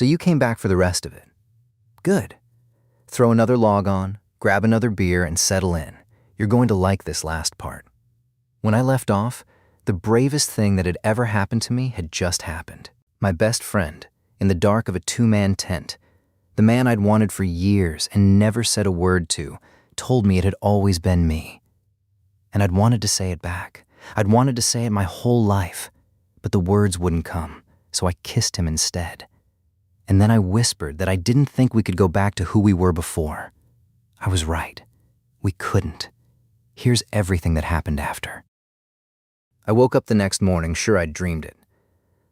So you came back for the rest of it. Good. Throw another log on, grab another beer, and settle in. You're going to like this last part. When I left off, the bravest thing that had ever happened to me had just happened. My best friend, in the dark of a two-man tent, the man I'd wanted for years and never said a word to, told me it had always been me. And I'd wanted to say it back. I'd wanted to say it my whole life, but the words wouldn't come, so I kissed him instead. And then I whispered that I didn't think we could go back to who we were before. I was right. We couldn't. Here's everything that happened after. I woke up the next morning sure I'd dreamed it.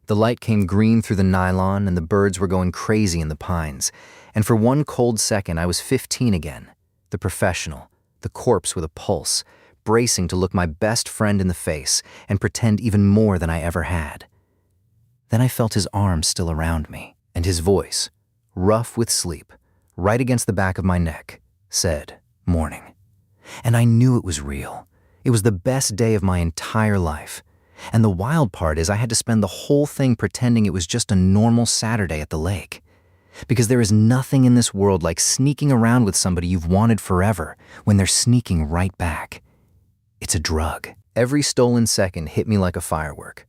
The light came green through the nylon and the birds were going crazy in the pines. And for one cold second, I was 15 again, the professional, the corpse with a pulse, bracing to look my best friend in the face and pretend even more than I ever had. Then I felt his arms still around me, and his voice, rough with sleep, right against the back of my neck, said, "Morning." And I knew it was real. It was the best day of my entire life. And the wild part is I had to spend the whole thing pretending it was just a normal Saturday at the lake. Because there is nothing in this world like sneaking around with somebody you've wanted forever when they're sneaking right back. It's a drug. Every stolen second hit me like a firework.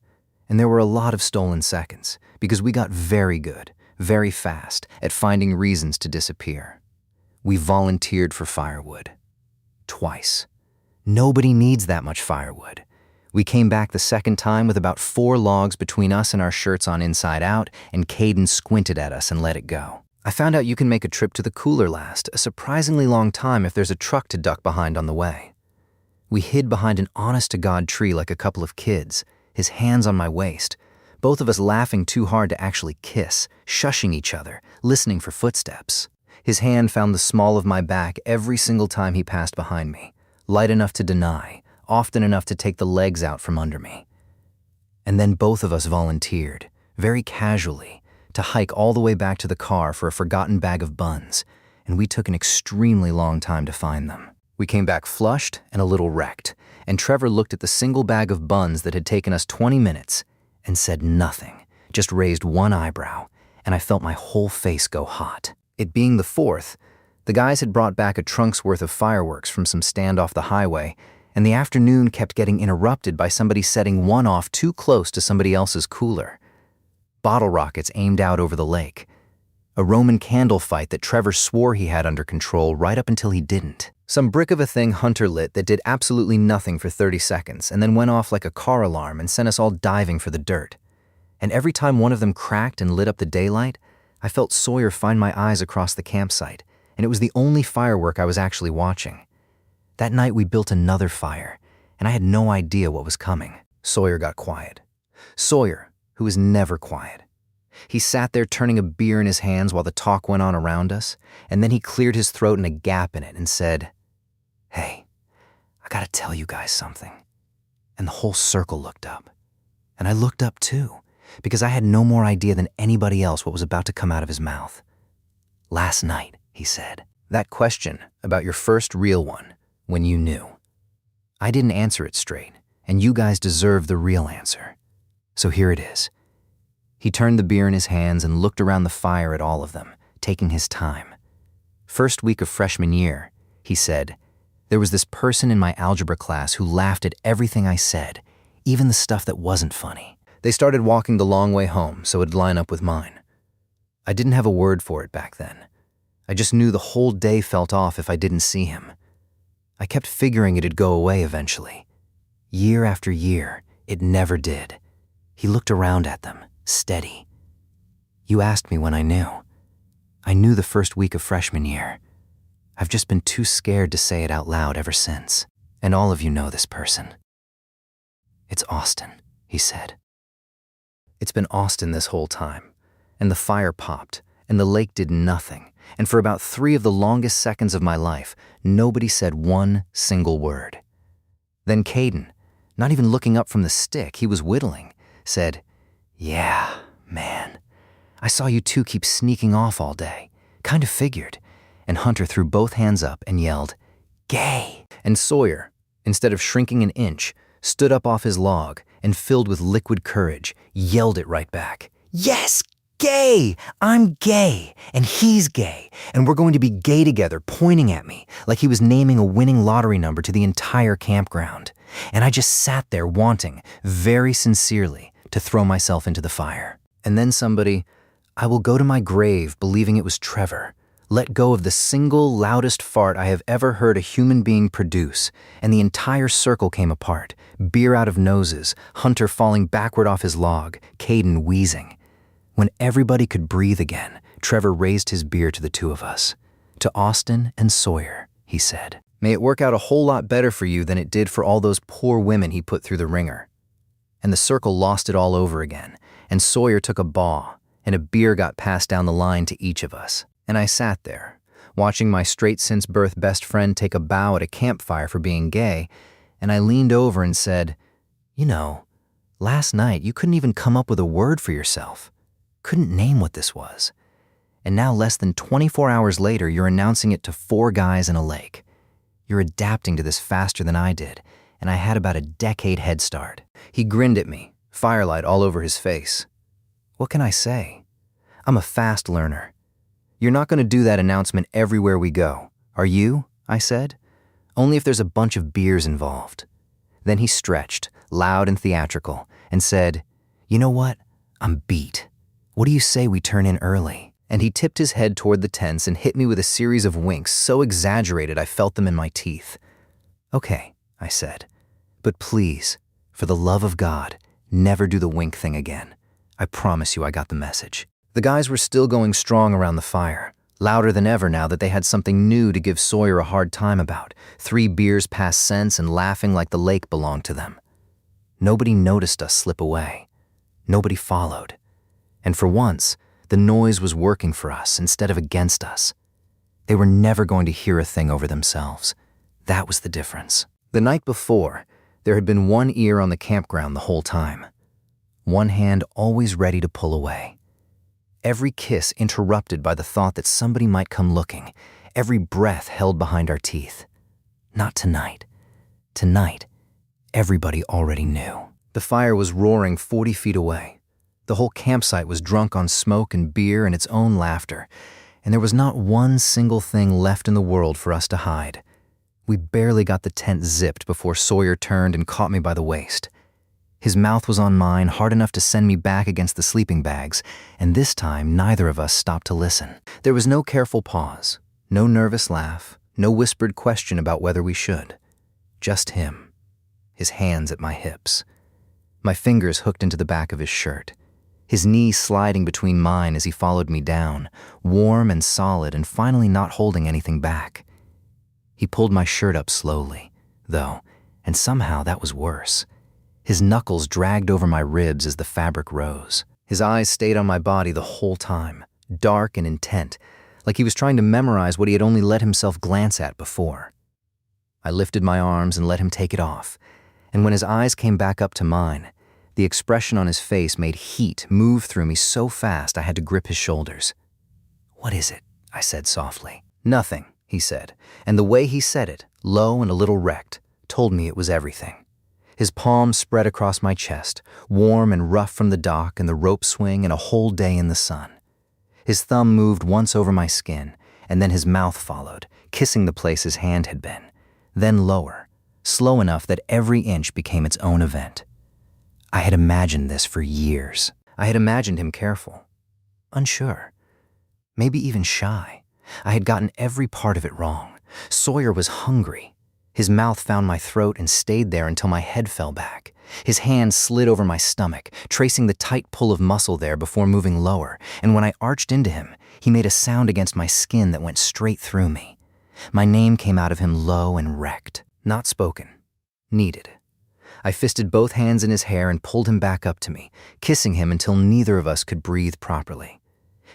And there were a lot of stolen seconds because we got very good, very fast at finding reasons to disappear. We volunteered for firewood. Twice. Nobody needs that much firewood. We came back the second time with about 4 logs between us and our shirts on inside out, and Caden squinted at us and let it go. I found out you can make a trip to the cooler last a surprisingly long time if there's a truck to duck behind on the way. We hid behind an honest-to-God tree like a couple of kids, his hands on my waist, both of us laughing too hard to actually kiss, shushing each other, listening for footsteps. His hand found the small of my back every single time he passed behind me, light enough to deny, often enough to take the legs out from under me. And then both of us volunteered, very casually, to hike all the way back to the car for a forgotten bag of buns, and we took an extremely long time to find them. We came back flushed and a little wrecked, and Trevor looked at the single bag of buns that had taken us 20 minutes and said nothing, just raised one eyebrow, and I felt my whole face go hot. It being the 4th, the guys had brought back a trunk's worth of fireworks from some stand off the highway, and the afternoon kept getting interrupted by somebody setting one off too close to somebody else's cooler. Bottle rockets aimed out over the lake. A Roman candle fight that Trevor swore he had under control right up until he didn't. Some brick of a thing Hunter lit that did absolutely nothing for 30 seconds and then went off like a car alarm and sent us all diving for the dirt. And every time one of them cracked and lit up the daylight, I felt Sawyer find my eyes across the campsite, and it was the only firework I was actually watching. That night we built another fire, and I had no idea what was coming. Sawyer got quiet. Sawyer, who was never quiet. He sat there turning a beer in his hands while the talk went on around us, and then he cleared his throat in a gap in it and said, "Hey, I gotta tell you guys something." And the whole circle looked up. And I looked up too, because I had no more idea than anybody else what was about to come out of his mouth. "Last night," he said, "that question about your first real one, when you knew. I didn't answer it straight, and you guys deserve the real answer. So here it is." He turned the beer in his hands and looked around the fire at all of them, taking his time. "First week of freshman year," he said, "there was this person in my algebra class who laughed at everything I said, even the stuff that wasn't funny. They started walking the long way home so it'd line up with mine. I didn't have a word for it back then. I just knew the whole day felt off if I didn't see him. I kept figuring it'd go away eventually. Year after year, it never did. He looked around at them, steady. You asked me when I knew. I knew the first week of freshman year. I've just been too scared to say it out loud ever since. And all of you know this person." "It's Austin," he said. It's been Austin this whole time. And the fire popped, and the lake did nothing. And for about 3 of the longest seconds of my life, nobody said one single word. Then Caden, not even looking up from the stick he was whittling, said, "Yeah, man. I saw you two keep sneaking off all day. Kind of figured." And Hunter threw both hands up and yelled, "Gay!" And Sawyer, instead of shrinking an inch, stood up off his log and, filled with liquid courage, yelled it right back. "Yes, gay! I'm gay, and he's gay, and we're going to be gay together," pointing at me like he was naming a winning lottery number to the entire campground. And I just sat there wanting, very sincerely, to throw myself into the fire. And then somebody, I will go to my grave believing it was Trevor, let go of the single loudest fart I have ever heard a human being produce, and the entire circle came apart, beer out of noses, Hunter falling backward off his log, Caden wheezing. When everybody could breathe again, Trevor raised his beer to the two of us. "To Austin and Sawyer," he said. "May it work out a whole lot better for you than it did for all those poor women he put through the ringer." And the circle lost it all over again, and Sawyer took a baw, and a beer got passed down the line to each of us. And I sat there, watching my straight-since-birth best friend take a bow at a campfire for being gay, and I leaned over and said, "You know, last night you couldn't even come up with a word for yourself. Couldn't name what this was. And now less than 24 hours later, you're announcing it to 4 guys in a lake. You're adapting to this faster than I did, and I had about a decade head start." He grinned at me, firelight all over his face. What can I say? I'm a fast learner. "You're not going to do that announcement everywhere we go, are you?" I said. "Only if there's a bunch of beers involved." Then he stretched, loud and theatrical, and said, "You know what? I'm beat. What do you say we turn in early?" And he tipped his head toward the tents and hit me with a series of winks so exaggerated I felt them in my teeth. "Okay," I said, "but please, for the love of God, never do the wink thing again. I promise you I got the message." The guys were still going strong around the fire, louder than ever now that they had something new to give Sawyer a hard time about, 3 beers past sense and laughing like the lake belonged to them. Nobody noticed us slip away. Nobody followed. And for once, the noise was working for us instead of against us. They were never going to hear a thing over themselves. That was the difference. The night before, there had been one ear on the campground the whole time. One hand always ready to pull away. Every kiss interrupted by the thought that somebody might come looking, every breath held behind our teeth. Not tonight. Tonight, everybody already knew. The fire was roaring 40 feet away. The whole campsite was drunk on smoke and beer and its own laughter, and there was not one single thing left in the world for us to hide. We barely got the tent zipped before Sawyer turned and caught me by the waist. His mouth was on mine, hard enough to send me back against the sleeping bags, and this time neither of us stopped to listen. There was no careful pause, no nervous laugh, no whispered question about whether we should. Just him, his hands at my hips. My fingers hooked into the back of his shirt, his knees sliding between mine as he followed me down, warm and solid and finally not holding anything back. He pulled my shirt up slowly, though, and somehow that was worse. His knuckles dragged over my ribs as the fabric rose. His eyes stayed on my body the whole time, dark and intent, like he was trying to memorize what he had only let himself glance at before. I lifted my arms and let him take it off, and when his eyes came back up to mine, the expression on his face made heat move through me so fast I had to grip his shoulders. "What is it?" I said softly. "Nothing," he said, and the way he said it, low and a little wrecked, told me it was everything. His palms spread across my chest, warm and rough from the dock and the rope swing and a whole day in the sun. His thumb moved once over my skin, and then his mouth followed, kissing the place his hand had been, then lower, slow enough that every inch became its own event. I had imagined this for years. I had imagined him careful, unsure, maybe even shy. I had gotten every part of it wrong. Sawyer was hungry. His mouth found my throat and stayed there until my head fell back. His hand slid over my stomach, tracing the tight pull of muscle there before moving lower, and when I arched into him, he made a sound against my skin that went straight through me. My name came out of him low and wrecked, not spoken, needed. I fisted both hands in his hair and pulled him back up to me, kissing him until neither of us could breathe properly.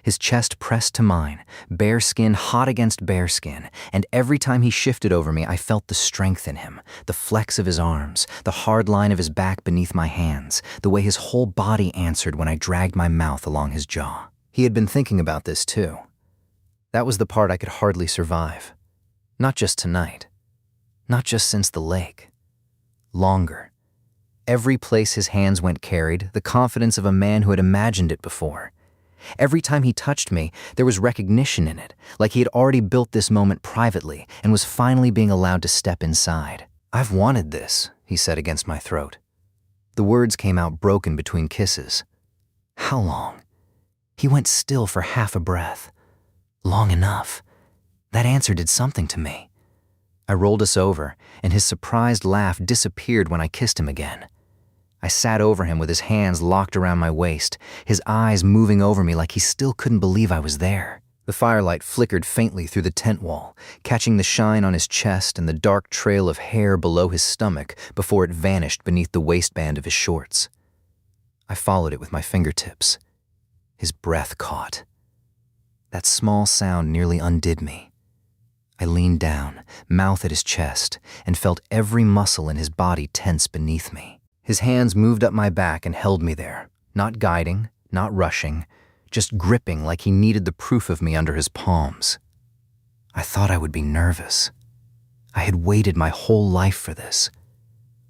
His chest pressed to mine, bare skin hot against bare skin, and every time he shifted over me, I felt the strength in him, the flex of his arms, the hard line of his back beneath my hands, the way his whole body answered when I dragged my mouth along his jaw. He had been thinking about this too. That was the part I could hardly survive. Not just tonight. Not just since the lake. Longer. Every place his hands went carried the confidence of a man who had imagined it before. Every time he touched me, there was recognition in it, like he had already built this moment privately and was finally being allowed to step inside. "I've wanted this," he said against my throat. The words came out broken between kisses. How long? He went still for half a breath. Long enough. That answer did something to me. I rolled us over, and his surprised laugh disappeared when I kissed him again. I sat over him with his hands locked around my waist, his eyes moving over me like he still couldn't believe I was there. The firelight flickered faintly through the tent wall, catching the shine on his chest and the dark trail of hair below his stomach before it vanished beneath the waistband of his shorts. I followed it with my fingertips. His breath caught. That small sound nearly undid me. I leaned down, mouth at his chest, and felt every muscle in his body tense beneath me. His hands moved up my back and held me there, not guiding, not rushing, just gripping like he needed the proof of me under his palms. I thought I would be nervous. I had waited my whole life for this.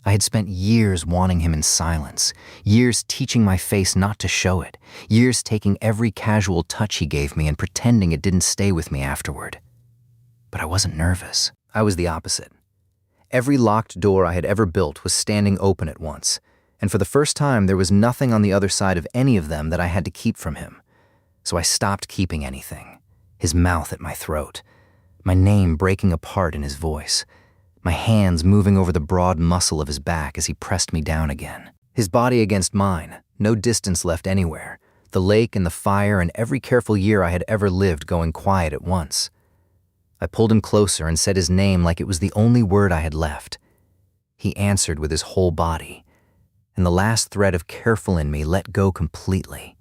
I had spent years wanting him in silence, years teaching my face not to show it, years taking every casual touch he gave me and pretending it didn't stay with me afterward. But I wasn't nervous. I was the opposite. Every locked door I had ever built was standing open at once, and for the first time there was nothing on the other side of any of them that I had to keep from him. So I stopped keeping anything, his mouth at my throat, my name breaking apart in his voice, my hands moving over the broad muscle of his back as he pressed me down again. His body against mine, no distance left anywhere, the lake and the fire and every careful year I had ever lived going quiet at once. I pulled him closer and said his name like it was the only word I had left. He answered with his whole body, and the last thread of careful in me let go completely.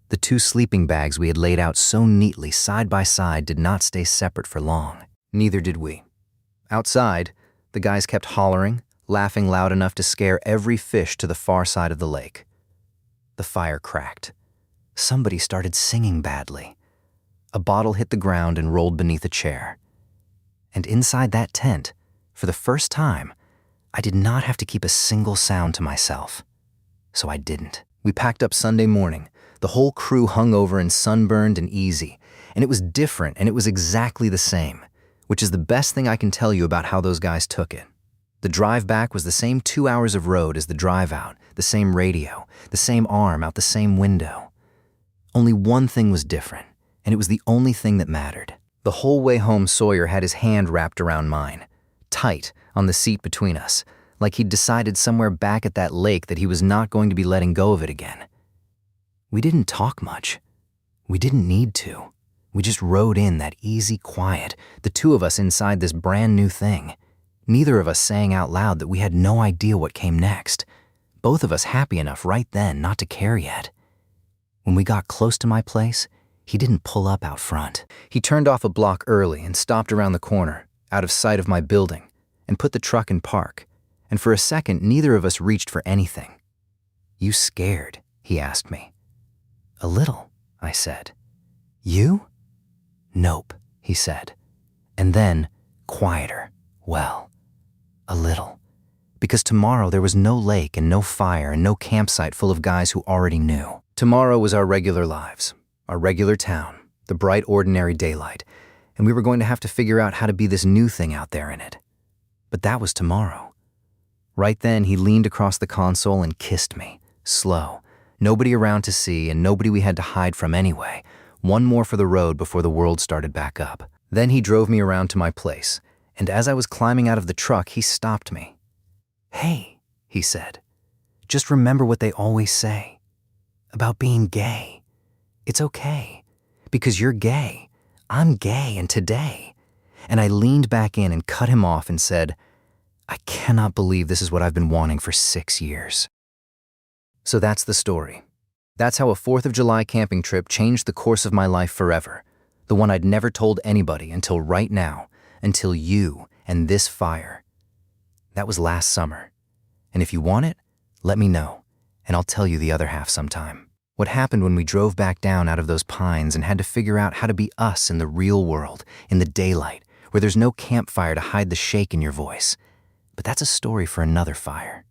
The two sleeping bags we had laid out so neatly side by side did not stay separate for long. Neither did we. Outside, the guys kept hollering, laughing loud enough to scare every fish to the far side of the lake. The fire cracked. Somebody started singing badly. A bottle hit the ground and rolled beneath a chair. And inside that tent, for the first time, I did not have to keep a single sound to myself. So I didn't. We packed up Sunday morning, the whole crew hungover and sunburned and easy, and it was different and it was exactly the same, which is the best thing I can tell you about how those guys took it. The drive back was the same 2 hours of road as the drive out, the same radio, the same arm out the same window. Only one thing was different, and it was the only thing that mattered. The whole way home, Sawyer had his hand wrapped around mine, tight on the seat between us, like he'd decided somewhere back at that lake that he was not going to be letting go of it again. We didn't talk much. We didn't need to. We just rode in that easy quiet, the two of us inside this brand new thing. Neither of us saying out loud that we had no idea what came next. Both of us happy enough right then not to care yet. When we got close to my place, he didn't pull up out front. He turned off a block early and stopped around the corner, out of sight of my building, and put the truck in park. And for a second, neither of us reached for anything. "You scared?" he asked me. "A little," I said. "You?" "Nope," he said. And then, quieter, "Well, a little." Because tomorrow there was no lake and no fire and no campsite full of guys who already knew. Tomorrow was our regular lives, our regular town, the bright ordinary daylight, and we were going to have to figure out how to be this new thing out there in it. But that was tomorrow. Right then, he leaned across the console and kissed me, slow, nobody around to see and nobody we had to hide from anyway, one more for the road before the world started back up. Then he drove me around to my place, and as I was climbing out of the truck, he stopped me. "Hey," he said, "just remember what they always say about being gay. It's okay, because you're gay. I'm gay, and today." And I leaned back in and cut him off and said, "I cannot believe this is what I've been wanting for 6 years." So that's the story. That's how a 4th of July camping trip changed the course of my life forever. The one I'd never told anybody until right now, until you and this fire. That was last summer. And if you want it, let me know, and I'll tell you the other half sometime. What happened when we drove back down out of those pines and had to figure out how to be us in the real world, in the daylight, where there's no campfire to hide the shake in your voice. But that's a story for another fire.